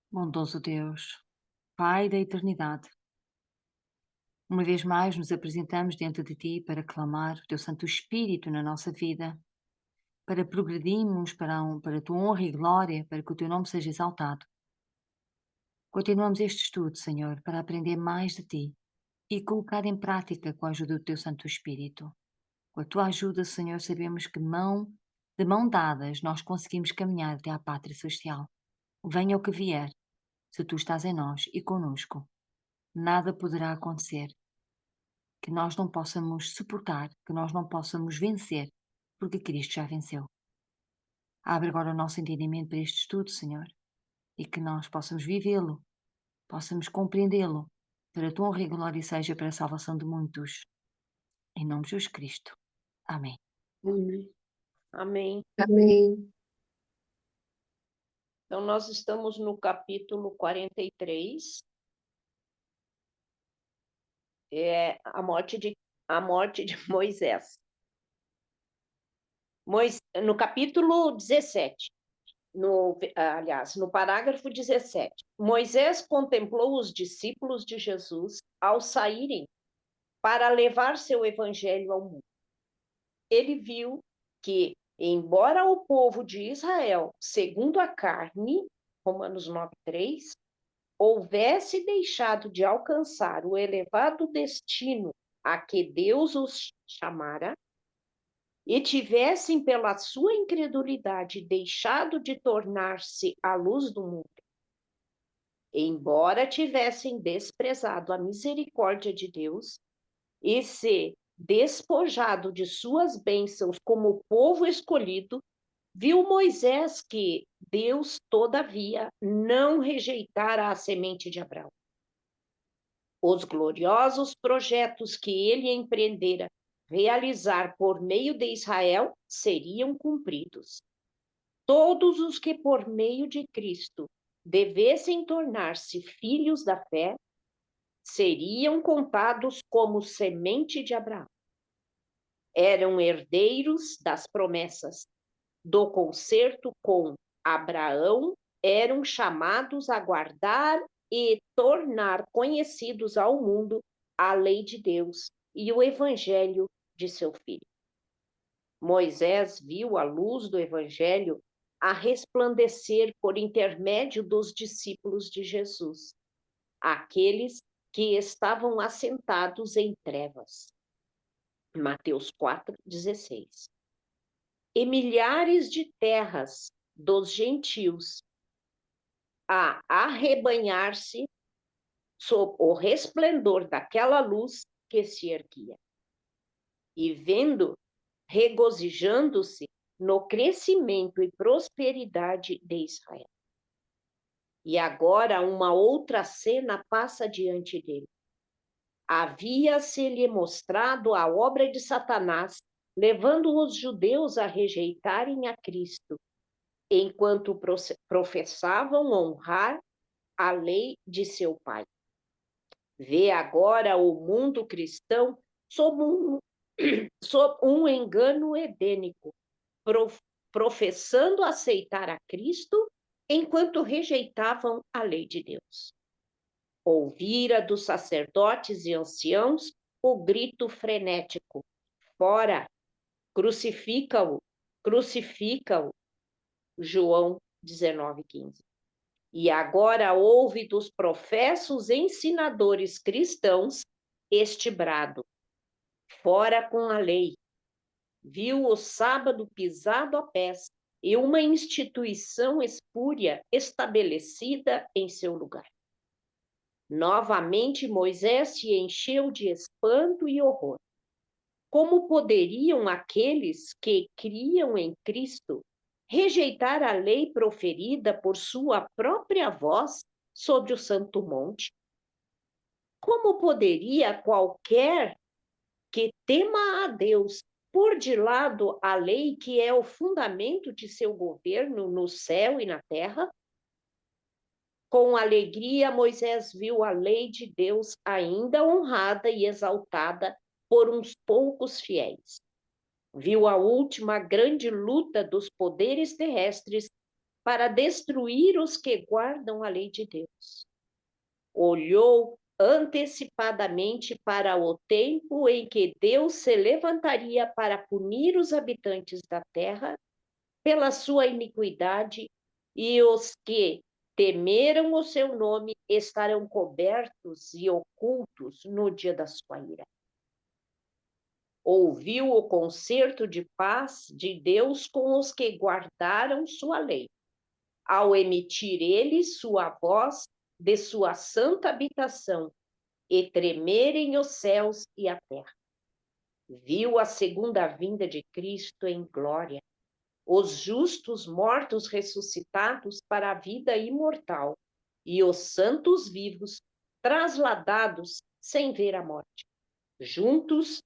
Bondoso Deus, Pai da eternidade, uma vez mais nos apresentamos diante de Ti para clamar o Teu Santo Espírito na nossa vida, para progredirmos para a Tua honra e glória, para que o Teu nome seja exaltado. Continuamos este estudo, Senhor, para aprender mais de Ti e colocar em prática com a ajuda do Teu Santo Espírito. Com a Tua ajuda, Senhor, sabemos que de mão dadas nós conseguimos caminhar até à Pátria Celestial. Venha o que vier, se Tu estás em nós e conosco, nada poderá acontecer que nós não possamos suportar, que nós não possamos vencer, porque Cristo já venceu. Abre agora o nosso entendimento para este estudo, Senhor, e que nós possamos vivê-lo, possamos compreendê-lo, para a tua honra e glória seja para a salvação de muitos. Em nome de Jesus Cristo. Amém. Amém. Amém. Amém. Então, nós estamos no capítulo 43. É a morte de Moisés. No capítulo 17, no parágrafo 17, Moisés contemplou os discípulos de Jesus ao saírem para levar seu evangelho ao mundo. Ele viu que, embora o povo de Israel, segundo a carne, Romanos 9:3, houvesse deixado de alcançar o elevado destino a que Deus os chamara, e tivessem, pela sua incredulidade, deixado de tornar-se a luz do mundo, embora tivessem desprezado a misericórdia de Deus e se despojado de suas bênçãos como povo escolhido, viu Moisés que Deus, todavia, não rejeitara a semente de Abraão. Os gloriosos projetos que ele empreendera realizar por meio de Israel seriam cumpridos. Todos os que, por meio de Cristo, devessem tornar-se filhos da fé, seriam contados como semente de Abraão. Eram herdeiros das promessas do concerto com Abraão, eram chamados a guardar e tornar conhecidos ao mundo a lei de Deus e o evangelho de seu filho. Moisés viu a luz do evangelho a resplandecer por intermédio dos discípulos de Jesus, aqueles que estavam assentados em trevas. Mateus 4:16. E milhares de terras dos gentios a arrebanhar-se sob o resplendor daquela luz que se erguia. E vendo, regozijando-se no crescimento e prosperidade de Israel. E agora uma outra cena passa diante dele. Havia-se-lhe mostrado a obra de Satanás, levando os judeus a rejeitarem a Cristo, enquanto professavam honrar a lei de seu pai. Vê agora o mundo cristão sob um engano edênico, professando aceitar a Cristo enquanto rejeitavam a lei de Deus. Ouvira dos sacerdotes e anciãos o grito frenético: fora, crucifica-o, crucifica-o. João 19:15. E agora ouve dos professos ensinadores cristãos este brado: fora com a lei. Viu o sábado pisado a pés e uma instituição espúria estabelecida em seu lugar. Novamente Moisés se encheu de espanto e horror. Como poderiam aqueles que criam em Cristo rejeitar a lei proferida por sua própria voz sobre o Santo Monte? Como poderia qualquer que tema a Deus pôr de lado a lei que é o fundamento de seu governo no céu e na terra? Com alegria, Moisés viu a lei de Deus ainda honrada e exaltada por uns poucos fiéis. Viu a última grande luta dos poderes terrestres para destruir os que guardam a lei de Deus. Olhou antecipadamente para o tempo em que Deus se levantaria para punir os habitantes da terra pela sua iniquidade, e os que temeram o seu nome estarão cobertos e ocultos no dia da sua ira. Ouviu o concerto de paz de Deus com os que guardaram sua lei, ao emitir ele sua voz de sua santa habitação, e tremerem os céus e a terra. Viu a segunda vinda de Cristo em glória, os justos mortos ressuscitados para a vida imortal, e os santos vivos trasladados sem ver a morte, juntos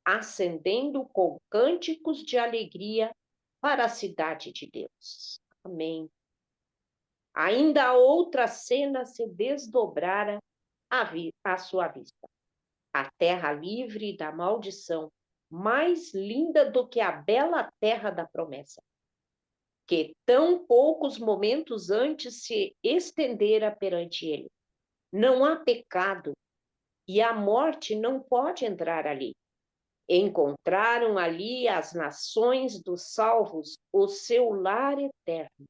ascendendo com cânticos de alegria para a cidade de Deus. Amém. Ainda outra cena se desdobrara à sua vista. A terra livre da maldição, mais linda do que a bela terra da promessa, que tão poucos momentos antes se estendera perante ele. Não há pecado, e a morte não pode entrar ali. Encontraram ali as nações dos salvos o seu lar eterno.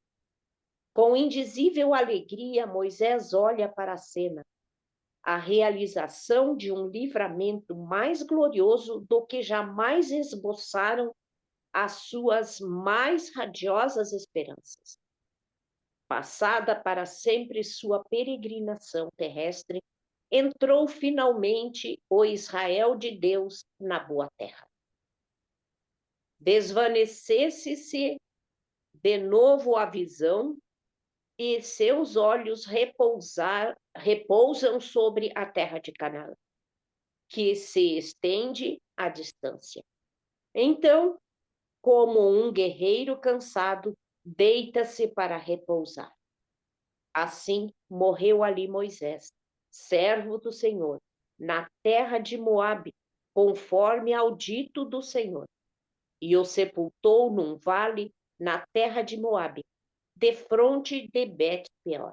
Com indizível alegria, Moisés olha para a cena, a realização de um livramento mais glorioso do que jamais esboçaram as suas mais radiosas esperanças. Passada para sempre sua peregrinação terrestre, entrou finalmente o Israel de Deus na boa terra. Desvanecesse-se de novo a visão, e seus olhos repousam sobre a terra de Canaã, que se estende à distância. Então, como um guerreiro cansado, deita-se para repousar. Assim morreu ali Moisés, servo do Senhor, na terra de Moabe, conforme ao dito do Senhor, e o sepultou num vale na terra de Moabe, defronte de Bet-peor.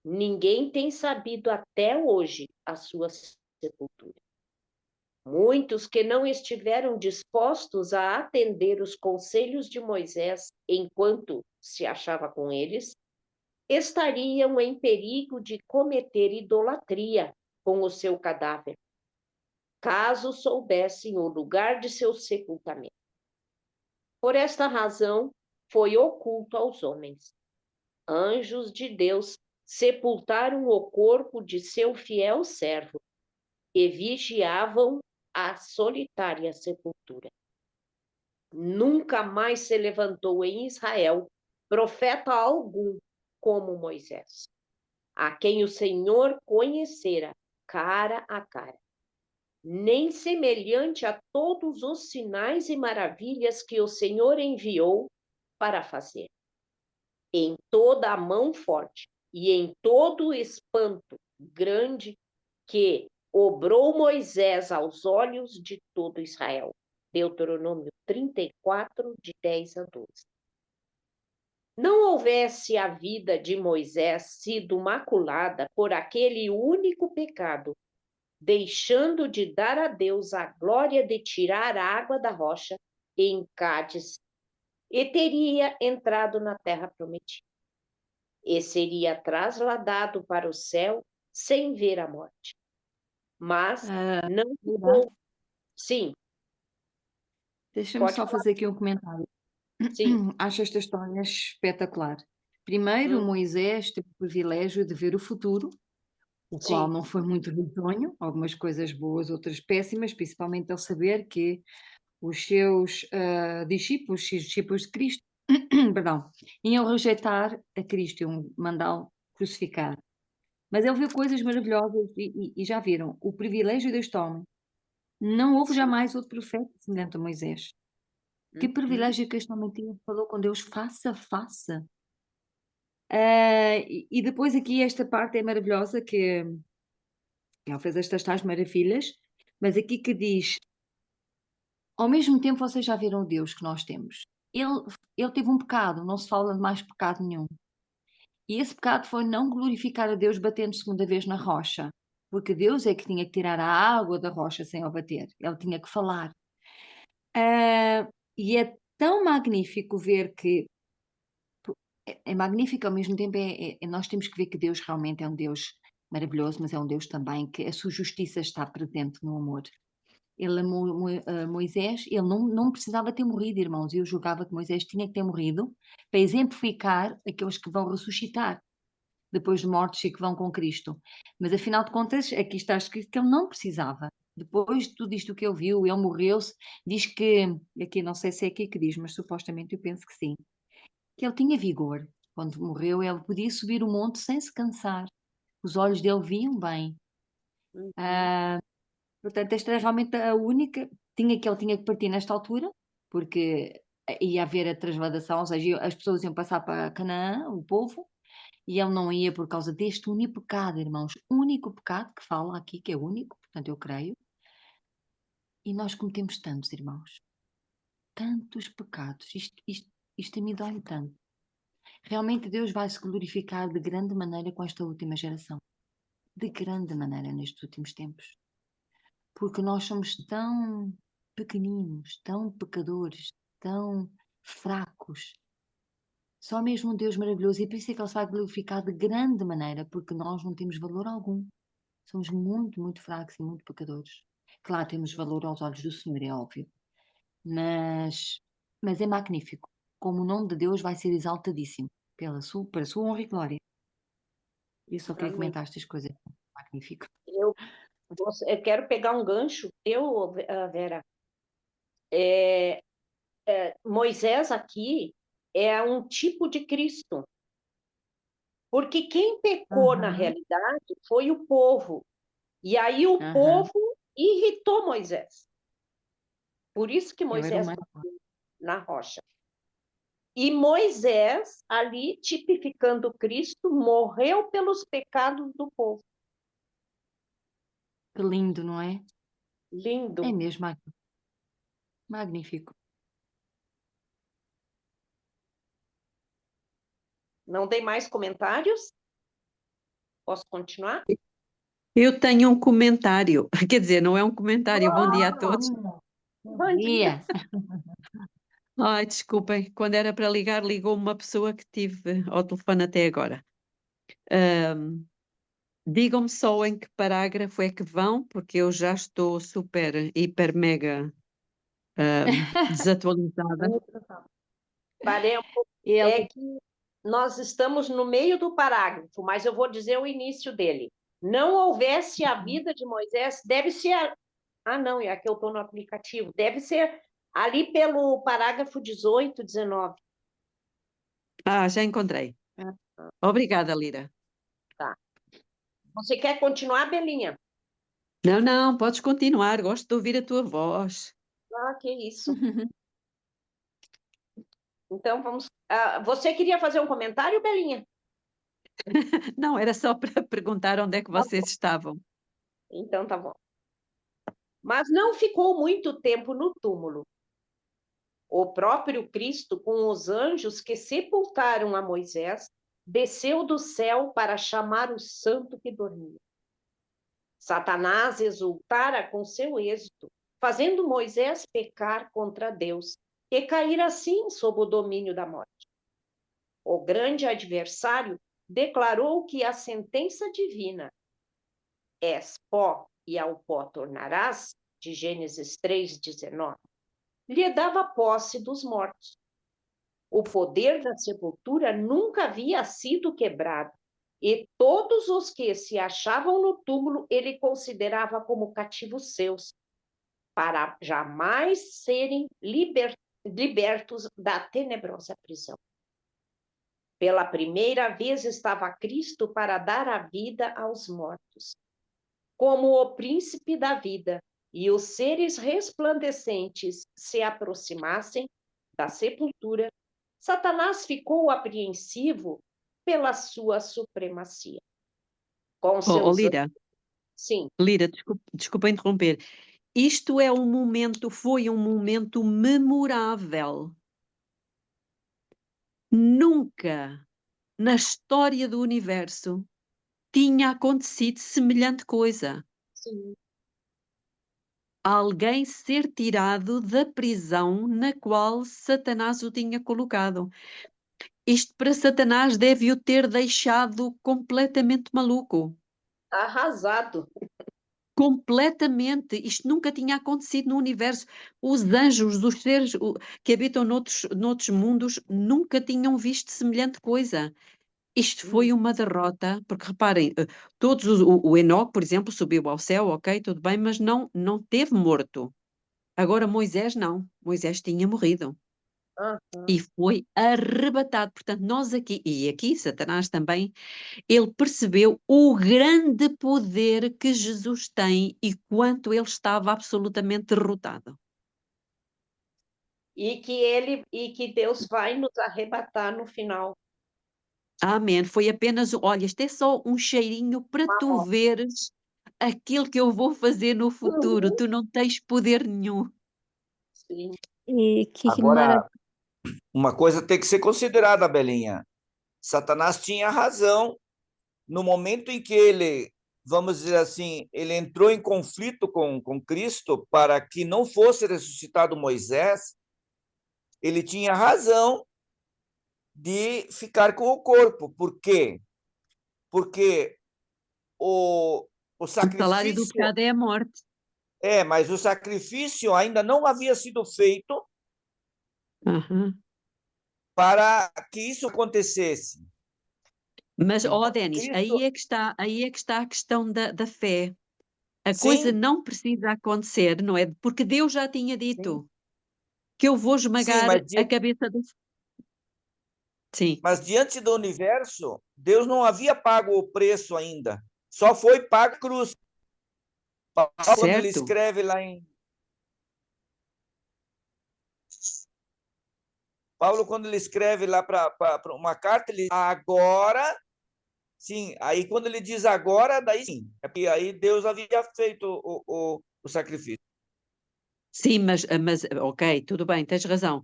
Ninguém tem sabido até hoje a sua sepultura. Muitos que não estiveram dispostos a atender os conselhos de Moisés enquanto se achava com eles, estariam em perigo de cometer idolatria com o seu cadáver, caso soubessem o lugar de seu sepultamento. Por esta razão, foi oculto aos homens. Anjos de Deus sepultaram o corpo de seu fiel servo e vigiavam a solitária sepultura. Nunca mais se levantou em Israel profeta algum como Moisés, a quem o Senhor conhecera cara a cara, nem semelhante a todos os sinais e maravilhas que o Senhor enviou para fazer. Em toda a mão forte e em todo o espanto grande que obrou Moisés aos olhos de todo Israel. Deuteronômio 34, de 10 a 12. Não houvesse a vida de Moisés sido maculada por aquele único pecado, deixando de dar a Deus a glória de tirar a água da rocha em Cádiz, e teria entrado na terra prometida, e seria trasladado para o céu sem ver a morte. Mas não ficou. Sim, Deixa-me pode só falar. fazer aqui um comentário. Sim. Acho esta história espetacular. Primeiro, Hum, Moisés teve o privilégio de ver o futuro, o qual sim, não foi muito risonho, algumas coisas boas, outras péssimas, principalmente ao saber que os seus discípulos, os discípulos de Cristo, perdão, iam rejeitar a Cristo, iam mandá-lo crucificar. Mas ele viu coisas maravilhosas e já viram, o privilégio deste homem. Não houve sim. jamais outro profeta semelhante a Moisés. Que Uhum, privilégio que este homem tinha, falou com Deus face a face. E depois aqui esta parte é maravilhosa que ele fez estas tais maravilhas, mas aqui que diz: ao mesmo tempo vocês já viram o Deus que nós temos. ele teve um pecado, não se fala de mais pecado nenhum. E esse pecado foi não glorificar a Deus batendo segunda vez na rocha, porque Deus é que tinha que tirar a água da rocha sem a bater, ele tinha que falar. E é tão magnífico ver que é magnífico, ao mesmo tempo nós temos que ver que Deus realmente é um Deus maravilhoso, mas é um Deus também que a sua justiça está presente no amor. Ele amou Moisés, ele não precisava ter morrido, irmãos. Eu julgava que Moisés tinha que ter morrido para exemplificar aqueles que vão ressuscitar depois de mortos e que vão com Cristo. Mas afinal de contas, aqui está escrito que ele não precisava. Depois de tudo isto que ele viu, ele morreu-se, diz que, aqui não sei se é aqui que diz, mas supostamente eu penso que sim, que ele tinha vigor. Quando morreu, ele podia subir o monte sem se cansar. Os olhos dele viam bem. Uhum. Portanto, esta era realmente a única. Ele tinha que partir nesta altura, porque ia haver a transladação, ou seja, as pessoas iam passar para Canaã, o povo, e ele não ia por causa deste único pecado, irmãos. Único pecado que fala aqui, que é único, portanto, eu creio. E nós cometemos tantos, irmãos. Tantos pecados. Isto a mim dói tanto. Realmente Deus vai se glorificar de grande maneira com esta última geração. De grande maneira nestes últimos tempos. Porque nós somos tão pequeninos, tão pecadores, tão fracos. Só mesmo um Deus maravilhoso, e por isso é que Ele se vai glorificar de grande maneira, porque nós não temos valor algum. Somos muito, muito fracos e muito pecadores. Claro, temos valor aos olhos do Senhor, é óbvio. Mas é magnífico. Como o nome de Deus vai ser exaltadíssimo para a sua honra e glória. Eu só queria Amém. comentar estas coisas. Magnífico. Eu quero pegar um gancho, Vera. Moisés aqui é um tipo de Cristo, porque quem pecou na realidade foi o povo, e aí o Aham. povo irritou Moisés. Por isso que Ele era Moisés humano. bateu na rocha. E Moisés, ali tipificando Cristo, morreu pelos pecados do povo. Que lindo, não é? Lindo. É mesmo magnífico. Não tem mais comentários? Posso continuar? Eu tenho um comentário, quer dizer, não é um comentário, bom dia a todos. Bom dia. Ai, desculpem, quando era para ligar, ligou uma pessoa que tive ao telefone até agora. Digam-me só em que parágrafo é que vão, porque eu já estou super, hiper, mega desatualizada. Parei um pouco. É que nós estamos no meio do parágrafo, mas eu vou dizer o início dele. Não houvesse a vida de Moisés, deve ser. Ah, não, é que eu estou no aplicativo. Deve ser ali pelo parágrafo 18, 19. Ah, já encontrei. Obrigada, Lira. Tá. Você quer continuar, Belinha? Não, não, podes continuar, gosto de ouvir a tua voz. Ah, que isso. Então vamos. Você queria fazer um comentário, Belinha? Não, era só para perguntar onde é que vocês estavam. Então tá bom. Mas não ficou muito tempo no túmulo. O próprio Cristo, com os anjos que sepultaram a Moisés, desceu do céu para chamar o santo que dormia. Satanás exultara com seu êxito, fazendo Moisés pecar contra Deus, e cair assim sob o domínio da morte. O grande adversário declarou que a sentença divina, és pó e ao pó tornarás, de Gênesis 3:19, lhe dava posse dos mortos. O poder da sepultura nunca havia sido quebrado, e todos os que se achavam no túmulo ele considerava como cativos seus, para jamais serem libertos da tenebrosa prisão. Pela primeira vez estava Cristo para dar a vida aos mortos. Como o príncipe da vida, e os seres resplandecentes se aproximassem da sepultura, Satanás ficou apreensivo pela sua supremacia. Com seus... Lira, Sim. Lira, desculpa interromper. Isto foi um momento memorável. Nunca na história do universo tinha acontecido semelhante coisa. Sim. Alguém ser tirado da prisão na qual Satanás o tinha colocado. Isto para Satanás deve o ter deixado completamente maluco. Arrasado. Completamente. Isto nunca tinha acontecido no universo. Os anjos, os seres que habitam noutros mundos, nunca tinham visto semelhante coisa. Isto foi uma derrota, porque reparem, todos o Enoque, por exemplo, subiu ao céu, ok, tudo bem, mas não teve morto. Agora Moisés não. Moisés tinha morrido. Aham. E foi arrebatado. Portanto, nós aqui, e aqui Satanás também, ele percebeu o grande poder que Jesus tem e quanto ele estava absolutamente derrotado. E que Deus vai nos arrebatar no final. Amém. Foi apenas, olha, isto é só um cheirinho para tu veres aquilo que eu vou fazer no futuro. Uhum. Tu não tens poder nenhum. Sim. E que maravilha. Agora, uma coisa tem que ser considerada, Belinha. Satanás tinha razão no momento em que ele, vamos dizer assim, ele entrou em conflito com Cristo para que não fosse ressuscitado Moisés, ele tinha razão de ficar com o corpo. Por quê? Porque o O salário do sacrifício, pecado é a morte. mas o sacrifício ainda não havia sido feito Aham. para que isso acontecesse. Mas, ó, Então, Denis, Cristo, aí é que está a questão da fé. A coisa sim, não precisa acontecer, não é? Porque Deus já tinha sim, dito que eu vou sim, esmagar a cabeça do... Sim, mas diante do universo, Deus não havia pago o preço ainda. Só foi pago a cruz. Paulo, quando ele certo. escreve lá em Paulo, quando ele escreve lá para uma carta, ele diz, agora, sim. Aí quando ele diz agora, daí sim. É porque aí Deus havia feito o sacrifício. Sim, mas, ok, tudo bem, tens razão.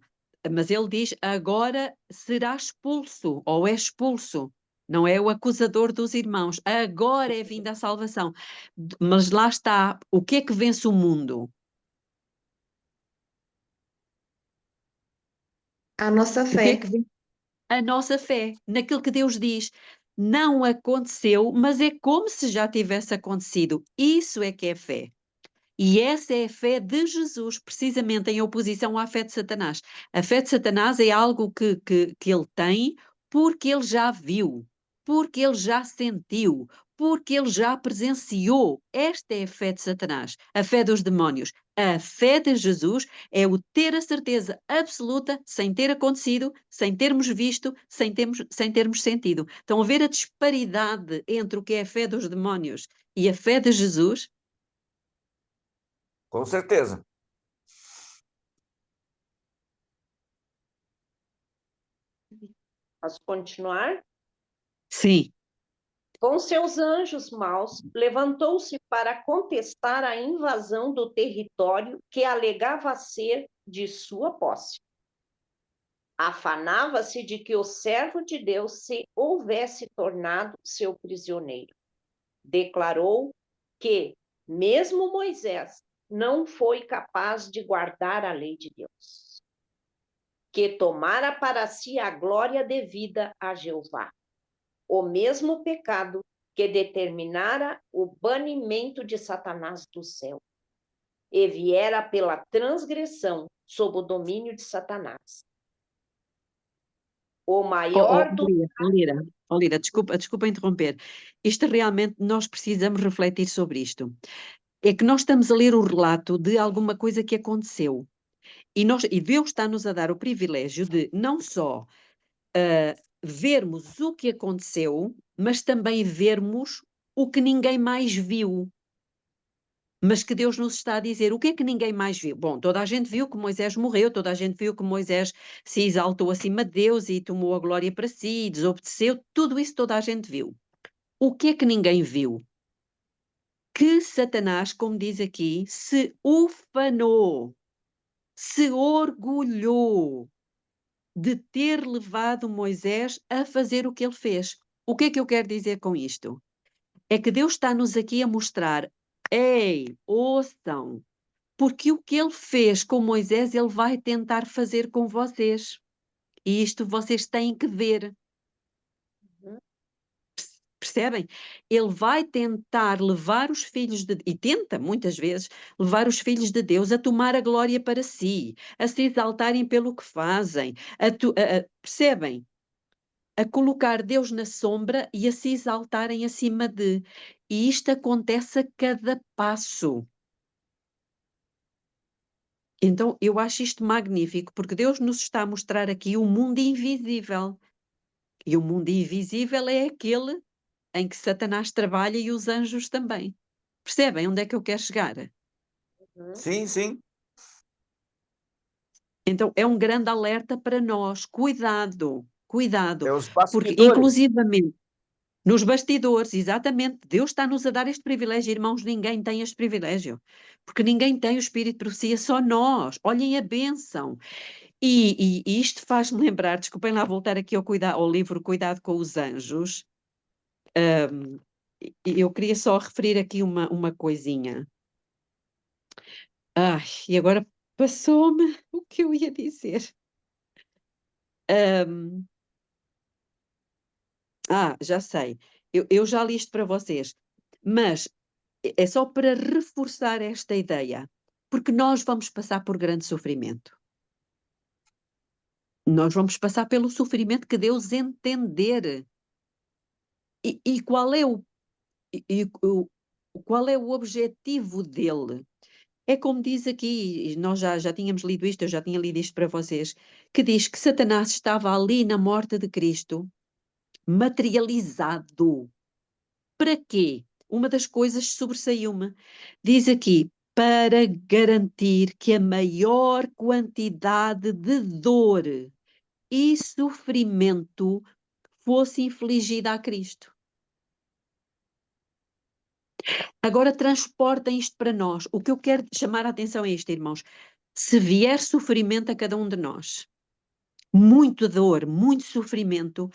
Mas ele diz, agora será expulso, ou é expulso. Não é o acusador dos irmãos. Agora é vinda a salvação. Mas lá está, o que é que vence o mundo? A nossa O que é fé. que vence? A nossa fé, naquilo que Deus diz. Não aconteceu, mas é como se já tivesse acontecido. Isso é que é fé. E essa é a fé de Jesus, precisamente em oposição à fé de Satanás. A fé de Satanás é algo que ele tem porque ele já viu, porque ele já sentiu, porque ele já presenciou. Esta é a fé de Satanás, a fé dos demónios. A fé de Jesus é o ter a certeza absoluta, sem ter acontecido, sem termos visto, sem termos sentido. Estão a ver a disparidade entre o que é a fé dos demónios e a fé de Jesus? Com certeza. Posso continuar? Sim. Com seus anjos maus, levantou-se para contestar a invasão do território que alegava ser de sua posse. Afanava-se de que o servo de Deus se houvesse tornado seu prisioneiro. Declarou que, mesmo Moisés, não foi capaz de guardar a lei de Deus, que tomara para si a glória devida a Jeová, o mesmo pecado que determinara o banimento de Satanás do céu, e viera pela transgressão sob o domínio de Satanás. O maior do... Lira, desculpa interromper. Isto realmente, nós precisamos refletir sobre isto. É que nós estamos a ler o relato de alguma coisa que aconteceu. E Deus está-nos a dar o privilégio de não só vermos o que aconteceu, mas também vermos o que ninguém mais viu. Mas que Deus nos está a dizer, o que é que ninguém mais viu? Bom, toda a gente viu que Moisés morreu, toda a gente viu que Moisés se exaltou acima de Deus e tomou a glória para si, e desobedeceu, tudo isso toda a gente viu. O que é que ninguém viu? Que Satanás, como diz aqui, se ufanou, se orgulhou de ter levado Moisés a fazer o que ele fez. O que é que eu quero dizer com isto? É que Deus está-nos aqui a mostrar, ei, ouçam, porque o que ele fez com Moisés, ele vai tentar fazer com vocês. E isto vocês têm que ver. Uhum. Percebem? Ele vai tentar levar os filhos de... E tenta, muitas vezes, levar os filhos de Deus a tomar a glória para si, a se exaltarem pelo que fazem, percebem? A colocar Deus na sombra e a se exaltarem acima de. E isto acontece a cada passo. Então, eu acho isto magnífico, porque Deus nos está a mostrar aqui o mundo invisível. E o mundo invisível é aquele em que Satanás trabalha e os anjos também. Percebem onde é que eu quero chegar? Uhum. Sim, sim. Então, é um grande alerta para nós. Cuidado, cuidado. É os Porque, bastidores. inclusivamente, nos bastidores, exatamente, Deus está-nos a dar este privilégio, irmãos, ninguém tem este privilégio. Porque ninguém tem o Espírito de profecia, só nós. Olhem a bênção. E isto faz-me lembrar, desculpem lá voltar aqui ao livro Cuidado com os Anjos. Eu queria só referir aqui uma coisinha. Ai, e agora passou-me o que eu ia dizer. Já sei. Eu já li isto para vocês. Mas é só para reforçar esta ideia. Porque nós vamos passar por grande sofrimento. Nós vamos passar pelo sofrimento que Deus entender. E qual é qual é o objetivo dele? É como diz aqui, e nós já tínhamos lido isto, eu já tinha lido isto para vocês, que diz que Satanás estava ali na morte de Cristo, materializado. Para quê? Uma das coisas sobressaiu-me. Diz aqui, para garantir que a maior quantidade de dor e sofrimento fosse infligida a Cristo. Agora transportem isto para nós. O que eu quero chamar a atenção é isto, irmãos. Se vier sofrimento a cada um de nós, muito dor, muito sofrimento,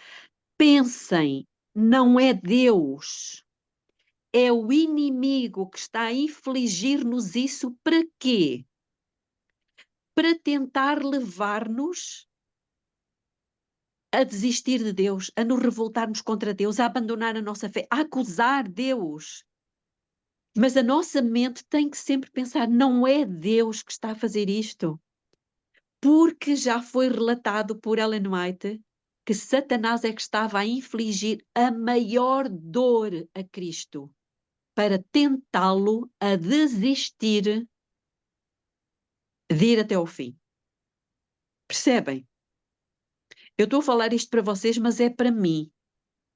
pensem, não é Deus, é o inimigo que está a infligir-nos isso para quê? Para tentar levar-nos a desistir de Deus, a nos revoltarmos contra Deus, a abandonar a nossa fé, a acusar Deus. Mas a nossa mente tem que sempre pensar, não é Deus que está a fazer isto. Porque já foi relatado por Ellen White que Satanás é que estava a infligir a maior dor a Cristo para tentá-lo a desistir de ir até ao fim. Percebem? Eu estou a falar isto para vocês, mas é para mim.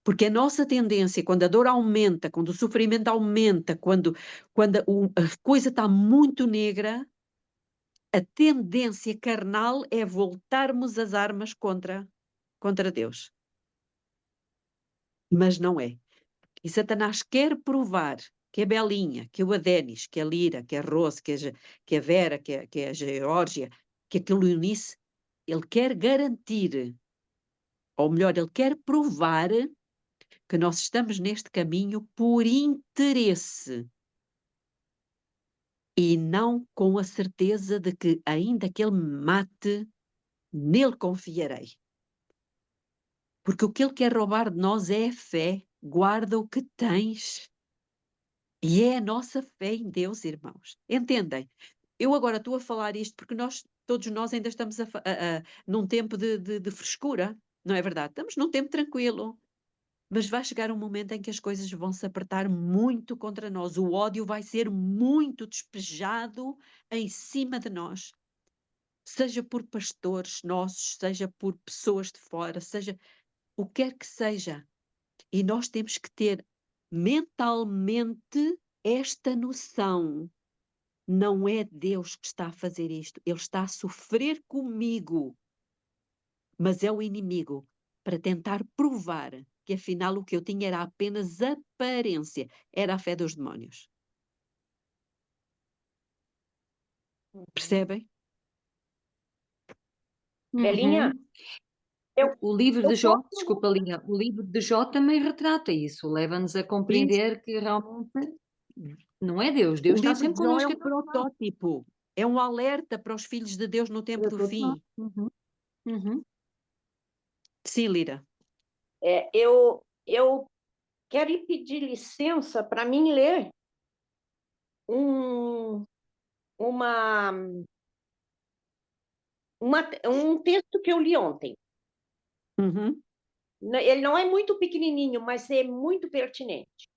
Porque a nossa tendência, quando a dor aumenta, quando o sofrimento aumenta, quando a coisa está muito negra, a tendência carnal é voltarmos as armas contra Deus. Mas não é. E Satanás quer provar que a Belinha, que o Adenis, que a Lira, que a Rose, que a Vera, que a Geórgia, que a Eunice, ele quer garantir, ou melhor, ele quer provar que nós estamos neste caminho por interesse e não com a certeza de que, ainda que ele me mate, nele confiarei. Porque o que ele quer roubar de nós é a fé. Guarda o que tens. E é a nossa fé em Deus, irmãos. Entendem? Eu agora estou a falar isto porque todos nós ainda estamos num tempo de frescura, não é verdade? Estamos num tempo tranquilo. Mas vai chegar um momento em que as coisas vão se apertar muito contra nós. O ódio vai ser muito despejado em cima de nós. Seja por pastores nossos, seja por pessoas de fora, seja o que quer que seja. E nós temos que ter mentalmente esta noção. Não é Deus que está a fazer isto. Ele está a sofrer comigo. Mas é o inimigo para tentar provar que afinal o que eu tinha era apenas aparência. Era a fé dos demónios. Percebem? Belinha, Uhum. eu- O livro eu de Jó, posso- desculpa, Linda, o livro de Jó também retrata isso, leva-nos a compreender que realmente não é Deus, O Deus está livro sempre de Jó é connosco um protótipo, é um alerta para os filhos de Deus no tempo para do todos nós. fim. Uhum. Uhum. Sim, Lira. eu quero lhe pedir licença para mim ler um, uma, um texto que eu li ontem. Uhum, Ele não é muito pequenininho, mas é muito pertinente.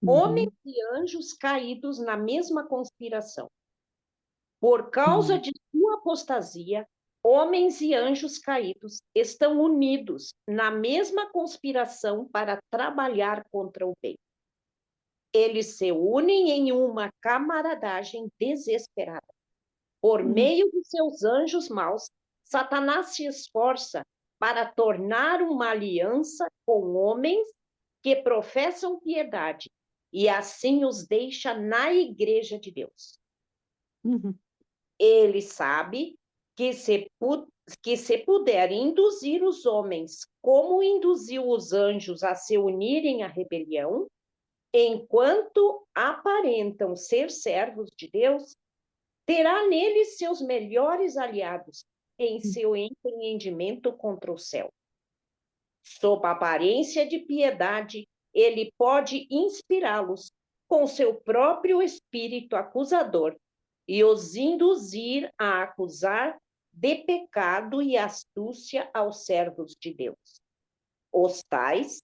uhum, Homens e anjos caídos na mesma conspiração. Por causa de sua apostasia, homens e anjos caídos estão unidos na mesma conspiração para trabalhar contra o bem. Eles se unem em uma camaradagem desesperada. Por meio de seus anjos maus, Satanás se esforça para tornar uma aliança com homens que professam piedade e assim os deixa na igreja de Deus. uhum. Ele sabe que se puder induzir os homens, como induziu os anjos a se unirem à rebelião, enquanto aparentam ser servos de Deus, terá neles seus melhores aliados em seu empreendimento contra o céu. Sob a aparência de piedade, ele pode inspirá-los com seu próprio espírito acusador e os induzir a acusar de pecado e astúcia aos servos de Deus. Os tais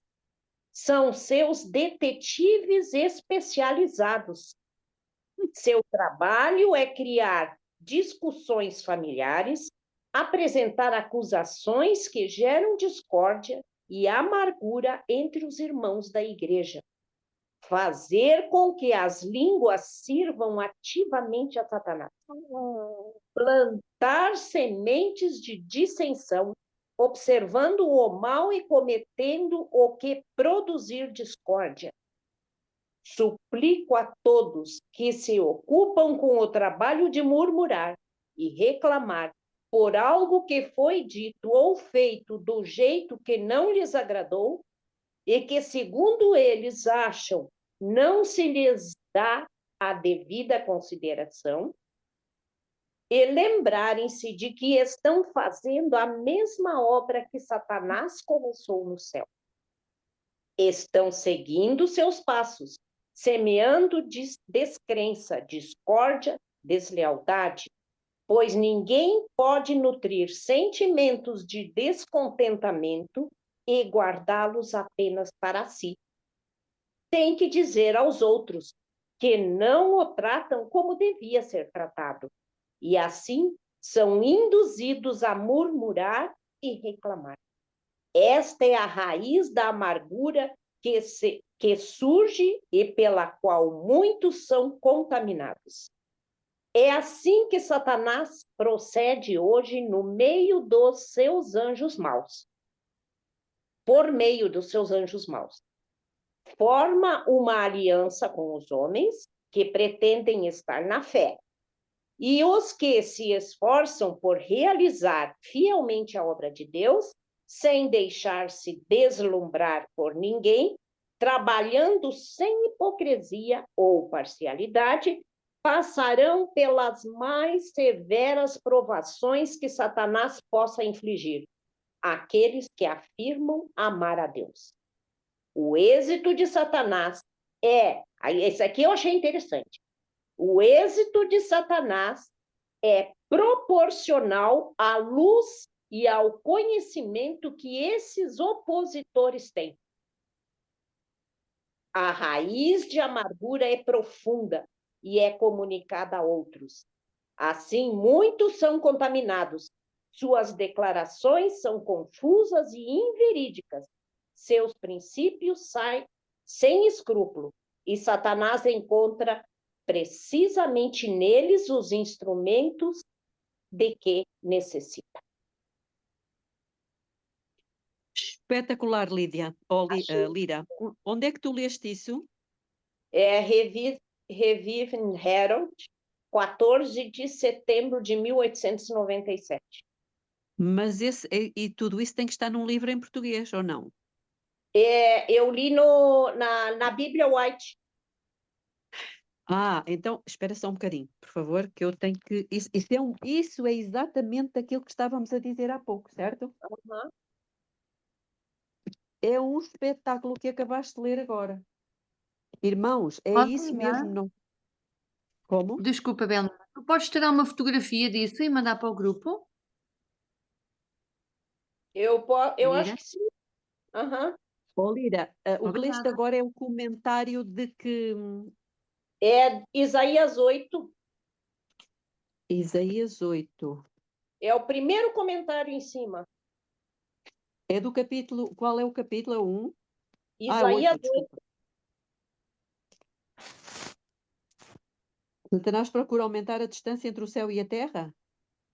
são seus detetives especializados. Seu trabalho é criar discussões familiares, apresentar acusações que geram discórdia e amargura entre os irmãos da igreja, fazer com que as línguas sirvam ativamente a Satanás, plantar sementes de dissensão, observando o mal e cometendo o que produzir discórdia. Suplico a todos que se ocupam com o trabalho de murmurar e reclamar por algo que foi dito ou feito do jeito que não lhes agradou e que, segundo eles acham, não se lhes dá a devida consideração, e lembrarem-se de que estão fazendo a mesma obra que Satanás começou no céu. Estão seguindo seus passos, semeando descrença, discórdia, deslealdade, pois ninguém pode nutrir sentimentos de descontentamento e guardá-los apenas para si. Tem que dizer aos outros que não o tratam como devia ser tratado, e assim são induzidos a murmurar e reclamar. Esta é a raiz da amargura que surge e pela qual muitos são contaminados. É assim que Satanás procede hoje no meio dos seus anjos maus. Por meio dos seus anjos maus. Forma uma aliança com os homens que pretendem estar na fé. E os que se esforçam por realizar fielmente a obra de Deus, sem deixar-se deslumbrar por ninguém, trabalhando sem hipocrisia ou parcialidade, passarão pelas mais severas provações que Satanás possa infligir àqueles que afirmam amar a Deus. O êxito de Satanás esse aqui eu achei interessante. O êxito de Satanás é proporcional à luz e ao conhecimento que esses opositores têm. A raiz de amargura é profunda e é comunicada a outros. Assim, muitos são contaminados. Suas declarações são confusas e inverídicas. Seus princípios saem sem escrúpulo. E Satanás encontra precisamente neles os instrumentos de que necessita. Espetacular, Lídia. Lira. Onde é que tu leste isso? É Revive Herald, 14 de setembro de 1897. Mas e tudo isso tem que estar num livro em português, ou não? Eu li na Bíblia White. Então, espera só um bocadinho, por favor, que eu tenho que... Isso é exatamente aquilo que estávamos a dizer há pouco, certo? Uhum. É um espetáculo que acabaste de ler agora. Irmãos, é Ó, isso Tina, mesmo, não? Como? desculpa, Bela, tu podes tirar uma fotografia disso e mandar para o grupo? Eu acho Lira? que sim. Uhum. Lira, o que leste Obrigada. agora é o comentário de que É Isaías 8. Isaías 8. É o primeiro comentário em cima. É do capítulo... Qual é o capítulo? É o 1? 8, Isaías 8. desculpa. Satanás procura aumentar a distância entre o céu e a terra?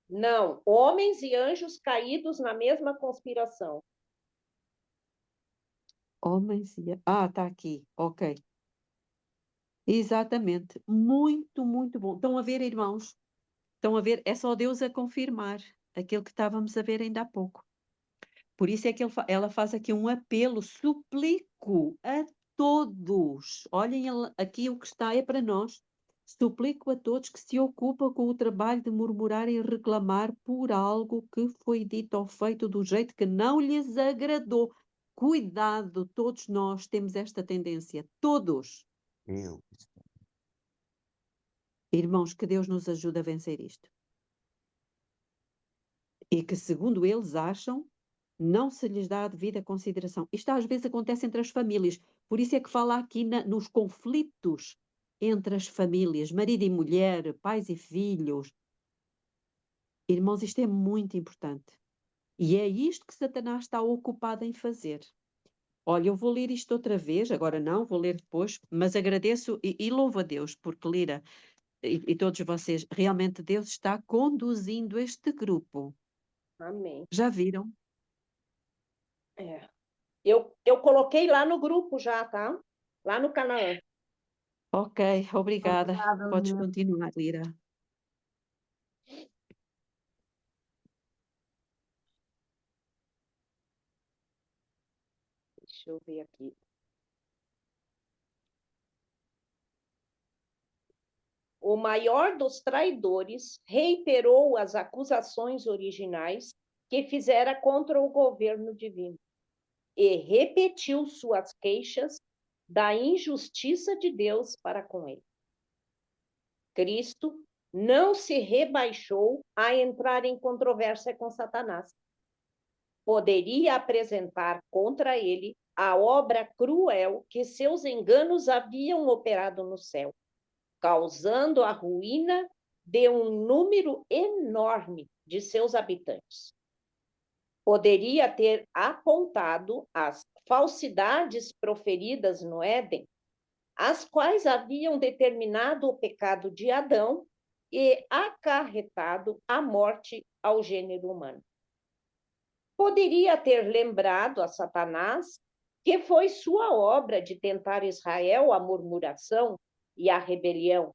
Não, homens e anjos caídos na mesma conspiração. Homens e... está aqui. Ok. Exatamente. Muito, muito bom. Estão a ver, irmãos? Estão a ver? É só Deus a confirmar aquilo que estávamos a ver ainda há pouco. Por isso é que ela faz aqui um apelo, suplico a todos. Olhem aqui o que está é para nós. Suplico a todos que se ocupam com o trabalho de murmurar e reclamar por algo que foi dito ou feito do jeito que não lhes agradou. Cuidado, todos nós temos esta tendência. Todos. Eu. Irmãos, que Deus nos ajude a vencer isto. E que, segundo eles acham, não se lhes dá a devida consideração. Isto às vezes acontece entre as famílias. Por isso é que fala aqui nos conflitos entre as famílias, marido e mulher, pais e filhos. Irmãos, isto é muito importante. E é isto que Satanás está ocupado em fazer. Olha, eu vou ler isto outra vez, agora não, vou ler depois, mas agradeço e louvo a Deus, porque Lira e todos vocês, realmente Deus está conduzindo este grupo. Amém. Já viram? É. Eu coloquei lá no grupo já, tá? Lá no Canaã. Ok, obrigada. Obrigada, Podes Lira. continuar, Lira. Deixa eu ver aqui. O maior dos traidores reiterou as acusações originais que fizera contra o governo divino e repetiu suas queixas da injustiça de Deus para com ele. Cristo não se rebaixou a entrar em controvérsia com Satanás. Poderia apresentar contra ele a obra cruel que seus enganos haviam operado no céu, causando a ruína de um número enorme de seus habitantes. Poderia ter apontado as falsidades proferidas no Éden, as quais haviam determinado o pecado de Adão e acarretado a morte ao gênero humano. Poderia ter lembrado a Satanás que foi sua obra de tentar Israel a murmuração e a rebelião,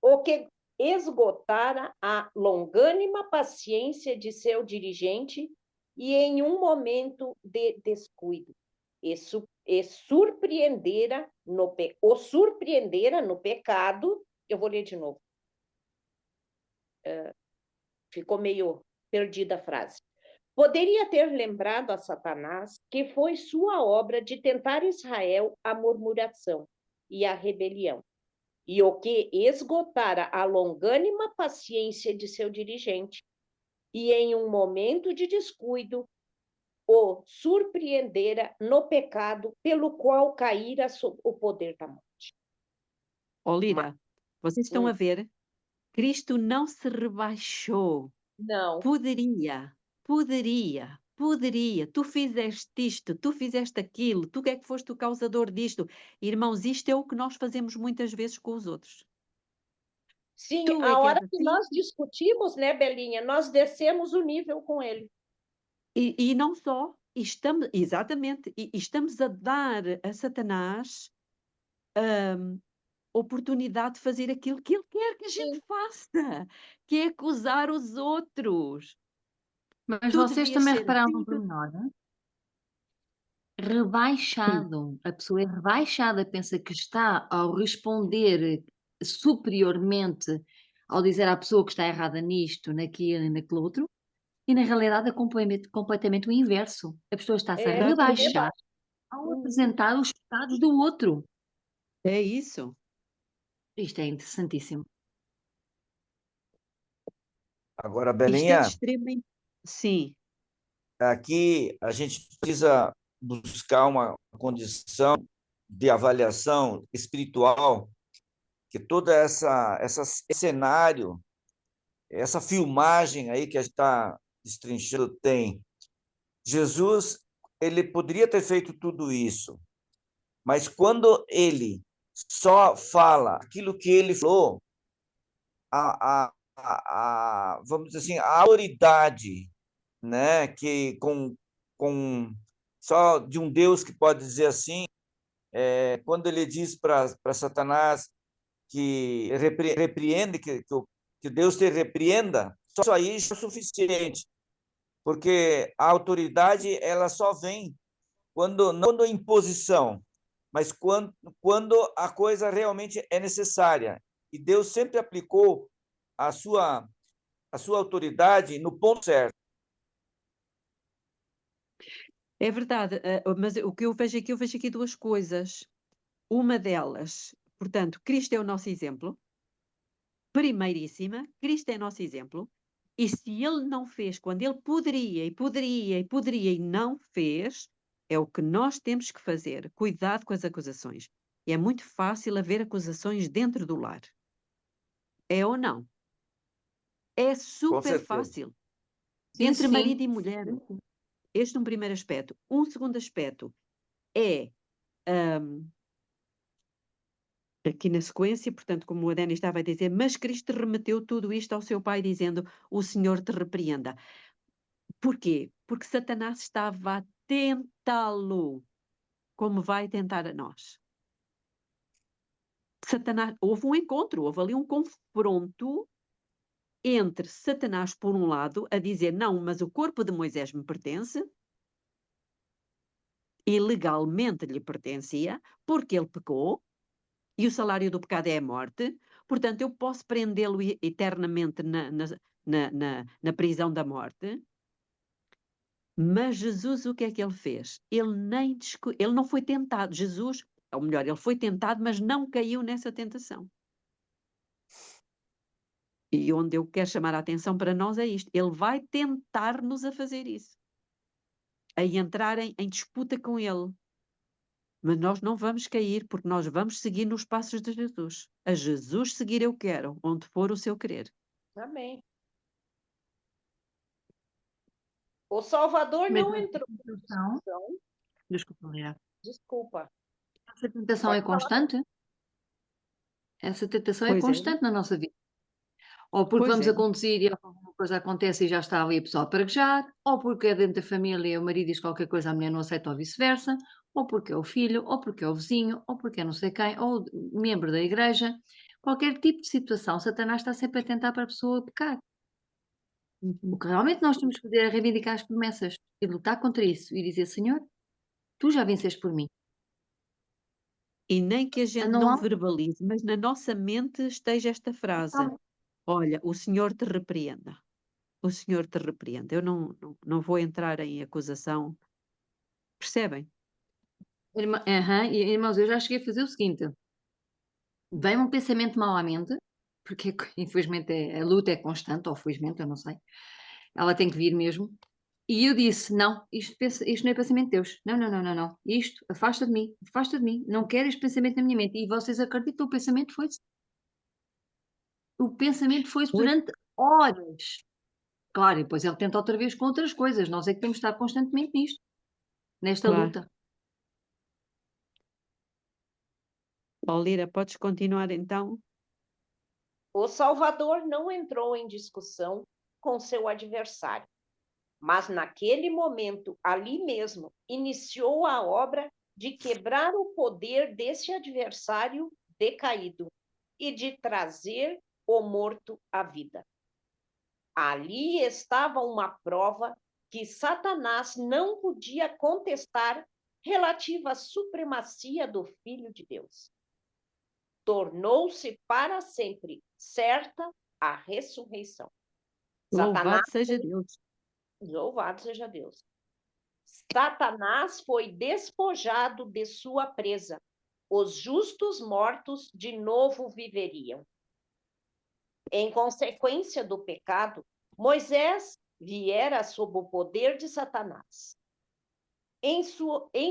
o que esgotara a longânima paciência de seu dirigente e em um momento de descuido, o surpreendera no pecado. Eu vou ler de novo. Ficou meio perdida a frase. Poderia ter lembrado a Satanás que foi sua obra de tentar Israel a murmuração e a rebelião, e o que esgotara a longânima paciência de seu dirigente, e em um momento de descuido, o surpreendera no pecado pelo qual caíra sob o poder da morte. Lira, vocês estão a ver? Cristo não se rebaixou. Não. Poderia. Tu fizeste isto, tu fizeste aquilo, tu que é que foste o causador disto. Irmãos, isto é o que nós fazemos muitas vezes com os outros. Sim, Tu é a que és hora que assim. nós discutimos, né, Belinha, nós descemos o nível com ele. E não só, exatamente, e estamos a dar a Satanás oportunidade de fazer aquilo que ele quer que a gente faça, que é acusar os outros. Mas Tu vocês devias também ser repararam no assim. pormenor, não é? Rebaixado. A pessoa é rebaixada, pensa que está ao responder superiormente ao dizer à pessoa que está errada nisto, naquilo e naquele outro, e na realidade é completamente o inverso. A pessoa está-se a Exatamente. rebaixar ao Uhum. apresentar os pecados do outro. É isso. Isto é interessantíssimo. Agora, Isto é de Belinha, extrema. Sim, aqui a gente precisa buscar uma condição de avaliação espiritual, que toda esse cenário, essa filmagem aí que a gente está destrinchando tem. Jesus, ele poderia ter feito tudo isso, mas quando ele só fala aquilo que ele falou, vamos dizer assim, a autoridade, né, que com só de um Deus que pode dizer assim, quando ele diz para Satanás que repreende, que Deus te repreenda, só aí já é suficiente, porque a autoridade ela só vem quando não quando imposição, mas quando a coisa realmente é necessária. E Deus sempre aplicou a sua autoridade no ponto certo. é verdade. Mas o que eu vejo aqui duas coisas. Uma delas, portanto, Cristo é o nosso exemplo. Primeiríssima, Cristo é nosso exemplo. E se ele não fez quando ele poderia e não fez, é o que nós temos que fazer. Cuidado com as acusações. E é muito fácil haver acusações dentro do lar. É ou não? É Com super certeza. fácil. Sim, Entre sim. marido e mulher. Este é um primeiro aspecto. Um segundo aspecto é, aqui na sequência, portanto, como a Dani estava a dizer, mas Cristo remeteu tudo isto ao seu pai, dizendo: o Senhor te repreenda. Porquê? Porque Satanás estava a tentá-lo, como vai tentar a nós. Satanás, houve um encontro, houve ali um confronto entre Satanás, por um lado, a dizer: não, mas o corpo de Moisés me pertence, e legalmente lhe pertencia, porque ele pecou, e o salário do pecado é a morte, portanto, eu posso prendê-lo eternamente na prisão da morte. Mas Jesus, o que é que ele fez? Ele não foi tentado. Jesus, ou melhor, ele foi tentado, mas não caiu nessa tentação. E onde eu quero chamar a atenção para nós é isto. Ele vai tentar-nos a fazer isso. A entrar em disputa com ele. Mas nós não vamos cair, porque nós vamos seguir nos passos de Jesus. A Jesus seguir eu quero, onde for o seu querer. Amém. O Salvador Mas não essa entrou em tentação, discussão. desculpa, Lira, Desculpa. essa tentação é Pode falar. constante? Essa tentação é Pois é, constante na nossa vida. Ou porque pois vamos é. a conduzir e alguma coisa acontece e já está ali a pessoa a praguejar, ou porque é dentro da família o marido diz qualquer coisa, a mulher não aceita ou vice-versa, ou porque é o filho, ou porque é o vizinho, ou porque é não sei quem, ou membro da igreja. Qualquer tipo de situação, Satanás está sempre a tentar para a pessoa pecar. O que realmente nós temos que fazer é reivindicar as promessas e lutar contra isso e dizer: Senhor, tu já venceste por mim. E nem que a gente Não não há. verbalize, mas na nossa mente esteja esta frase: olha, o Senhor te repreenda. O Senhor te repreenda. Eu não vou entrar em acusação. Percebem? Irmãos, eu já cheguei a fazer o seguinte: vem um pensamento mau à mente, porque infelizmente a luta é constante, ou felizmente, eu não sei, ela tem que vir mesmo. E eu disse: não, isto não é pensamento de Deus, não, não, não, não, não, isto, afasta de mim, não quero este pensamento na minha mente. E vocês acreditam, o pensamento foi-se. O pensamento foi-se Pois, durante horas. Claro, e depois ele tenta outra vez com outras coisas, nós é que temos de estar constantemente nisto, nesta claro. luta. Lira, podes continuar então? O Salvador não entrou em discussão com seu adversário, mas naquele momento, ali mesmo, iniciou a obra de quebrar o poder desse adversário decaído e de trazer o morto à vida. Ali estava uma prova que Satanás não podia contestar relativa à supremacia do Filho de Deus. Tornou-se para sempre certa a ressurreição. Louvado seja Deus. Louvado seja Deus. Satanás foi despojado de sua presa. Os justos mortos de novo viveriam. Em consequência do pecado, Moisés viera sob o poder de Satanás. Em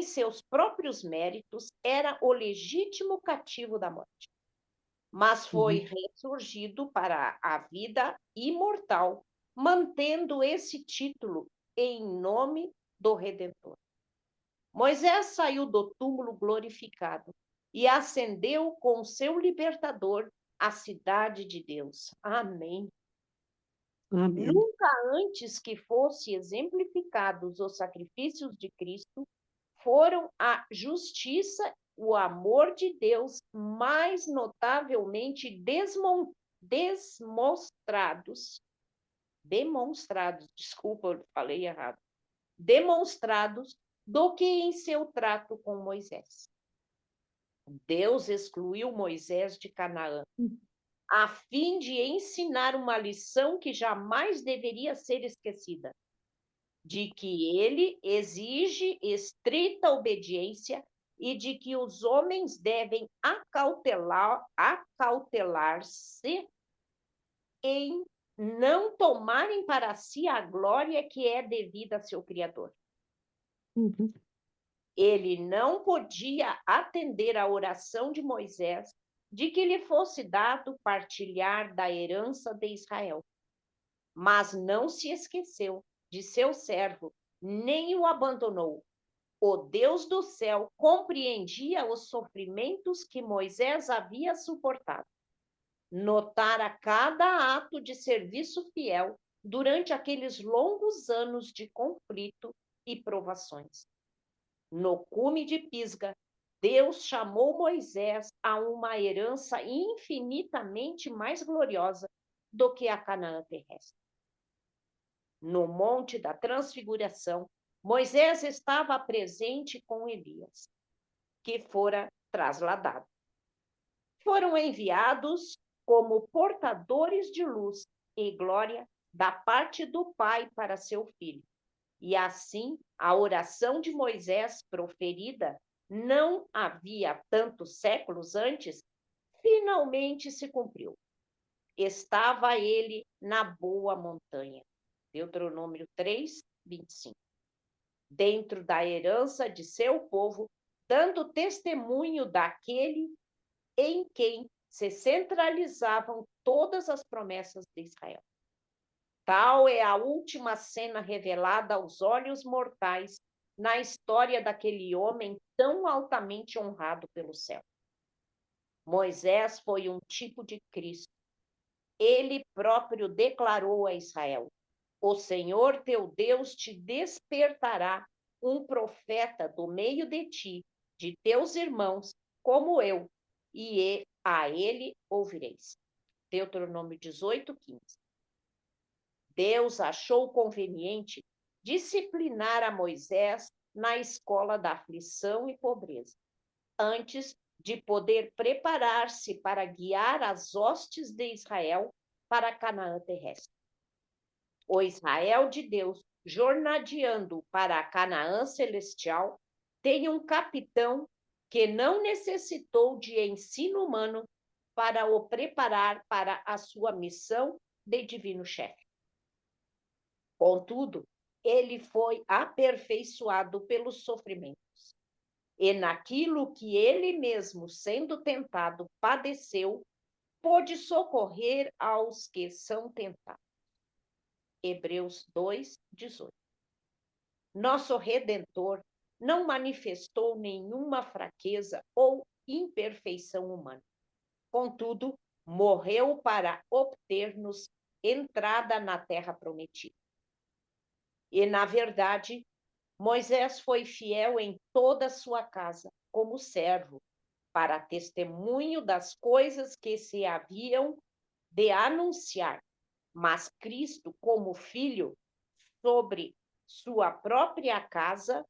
seus próprios méritos, era o legítimo cativo da morte. Mas foi ressurgido para a vida imortal, mantendo esse título em nome do Redentor. Moisés saiu do túmulo glorificado e ascendeu com seu libertador à cidade de Deus. Amém. Amém. Nunca antes que fossem exemplificados os sacrifícios de Cristo, foram a justiça, o amor de Deus mais notavelmente desculpa, eu falei errado, demonstrados do que em seu trato com Moisés. Deus excluiu Moisés de Canaã, a fim de ensinar uma lição que jamais deveria ser esquecida, de que ele exige estrita obediência e de que os homens devem acautelar-se em não tomarem para si a glória que é devida a seu Criador. Ele não podia atender à oração de Moisés de que lhe fosse dado partilhar da herança de Israel. Mas não se esqueceu de seu servo, nem o abandonou. O Deus do céu compreendia os sofrimentos que Moisés havia suportado. Notara cada ato de serviço fiel durante aqueles longos anos de conflito e provações. No cume de Pisga, Deus chamou Moisés a uma herança infinitamente mais gloriosa do que a Canaã terrestre. No Monte da Transfiguração, Moisés estava presente com Elias, que fora trasladado. Foram enviados como portadores de luz e glória da parte do Pai para seu filho. E assim, a oração de Moisés proferida não havia tantos séculos antes, finalmente se cumpriu. Estava ele na boa montanha. Deuteronômio 3, 25. Dentro da herança de seu povo, dando testemunho daquele em quem se centralizavam todas as promessas de Israel. Tal é a última cena revelada aos olhos mortais na história daquele homem tão altamente honrado pelo céu. Moisés foi um tipo de Cristo. Ele próprio declarou a Israel: o Senhor teu Deus te despertará um profeta do meio de ti, de teus irmãos, como eu, e a ele ouvireis. Deuteronômio 18, 15. Deus achou conveniente disciplinar a Moisés na escola da aflição e pobreza, antes de poder preparar-se para guiar as hostes de Israel para Canaã terrestre. O Israel de Deus, jornadeando para a Canaã celestial, tem um capitão que não necessitou de ensino humano para o preparar para a sua missão de divino chefe. Contudo, ele foi aperfeiçoado pelos sofrimentos. E naquilo que ele mesmo, sendo tentado, padeceu, pôde socorrer aos que são tentados. Hebreus 2, 18. Nosso Redentor não manifestou nenhuma fraqueza ou imperfeição humana. Contudo, morreu para obter-nos entrada na terra prometida. E, na verdade, Moisés foi fiel em toda a sua casa, como servo, para testemunho das coisas que se haviam de anunciar, mas Cristo, como Filho, sobre sua própria casa,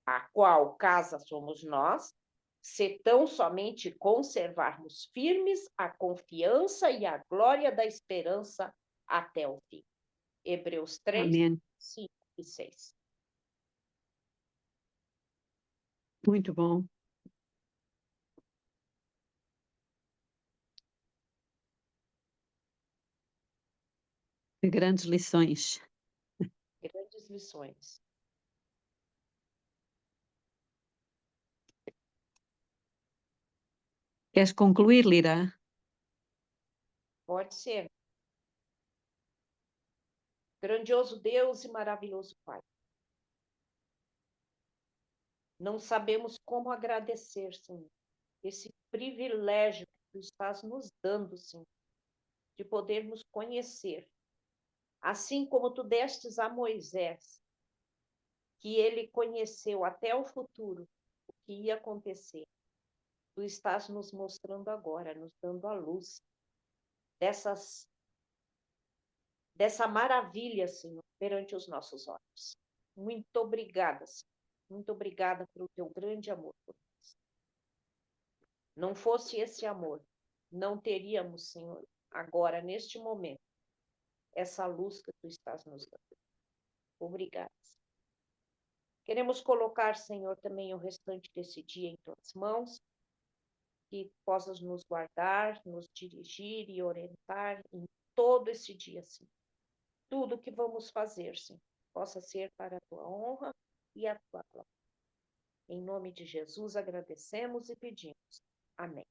a qual casa somos nós, se tão somente conservarmos firmes a confiança e a glória da esperança até o fim. Hebreus 3, Amém. 5 e 6. Muito bom. Que grandes lições. Grandes lições. Queres concluir, Lira? Pode ser. Grandioso Deus e maravilhoso Pai. Não sabemos como agradecer, Senhor, esse privilégio que Tu estás nos dando, Senhor, de podermos conhecer, assim como Tu destes a Moisés, que ele conheceu até o futuro, o que ia acontecer. Tu estás nos mostrando agora, nos dando a luz dessa maravilha, Senhor, perante os nossos olhos. Muito obrigada, Senhor. Muito obrigada pelo Teu grande amor por nós. Não fosse esse amor, não teríamos, Senhor, agora, neste momento, essa luz que Tu estás nos dando. Obrigada. Queremos colocar, Senhor, também o restante desse dia em Tuas mãos, que possas nos guardar, nos dirigir e orientar em todo esse dia, Senhor. Tudo que vamos fazer, Senhor, possa ser para a Tua honra e a Tua glória. Em nome de Jesus, agradecemos e pedimos. Amém.